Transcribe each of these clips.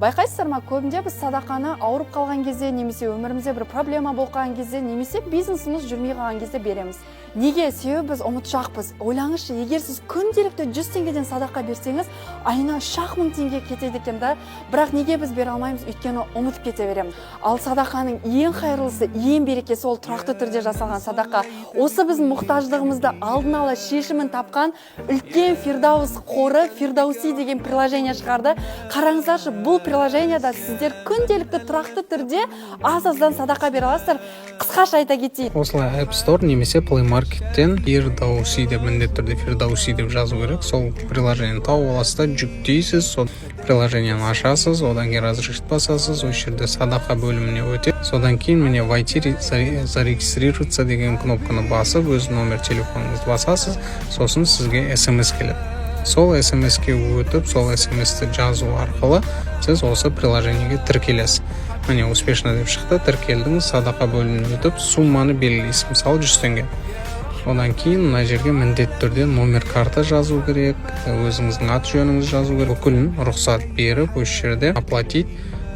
Байқайсыздар ма, көбінде біз садақаны ауырып қалған кезде, немесе өмірімізде бір проблема болған кезде, немесе бизнесіміз жүрмей қалған кезде береміз. Неге? Себебі біз ұмытшақпыз. Ойлаңызшы, егер сіз күнделікті 100 теңгеден садақа берсеңіз, айына 3,000 теңге кетеді екен да. Бірақ неге біз бере алмаймыз? Өйткені ұмытып кете береміз. Ал садақаның ең қайырлысы, ең берекесі ол тұрақты түрде жасалған садақа. Осы біздің мұқтаждығымызды алдын ала шешімін тапқан үлкен Фирдаус қоры, Фирдауси деген приложение шығарды. Қараңыздаршы, бұл приложенияда сіздер күнделікті тұрақты түрде аз-аздан садақа бере аласыздар. Қысқаша айта кетейін. Осылай App Store немесе Play Market'тен Фирдауси деп міндетті түрде Фирдауси деп жазу керек. Сол приложениені тауып аласыздар, жүктейсіз, сол приложениені ашасыз, одан кейін разрешить басасыз, осы жерде садақа бөліміне өтеді. Содан кейін міне войти зарегистрироваться деген кнопканы басып, өз номер телефоныңызды басасыз, сосын сізге SMS келеді. Сол SMS-ке өтіп, сол SMS-ті жазу арқылы сіз осы приложениеге тіркелесіз. Міне успешно деп шықты, тіркелдіңіз, садақа бөліміне өтіп, сумманы белгілейсіз, мысалы 100 теңге. Одан кейін мына жерге міндетті түрде номер карта жазу керек, өзіңіздің ат жөніңізді жазу керек. Бүкілін рұқсат беріп, осы жерде оплатить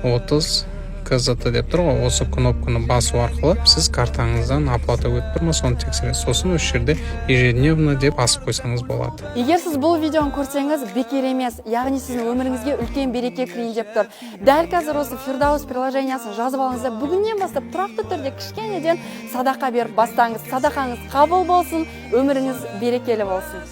30 КЗТ деп тұр ғой, осы кнопканы басу арқылы сіз картаңыздан оплата өтіп тұр ма, соны тексересіз. Сосын осы жерде ежедневно деп басып қойсаңыз болады. Егер сіз бұл видеоны көрсеңіз, бекер емес, яғни сіздің өміріңізге үлкен береке кірейін деп тұр. Дәл қазір осы Фирдаус приложениясын жазып алыңыз да, бүгіннен бастап тұрақты түрде кішкенеден садақа беріп бастаңыз. Садақаңыз қабыл болсын, өміріңіз берекелі болсын.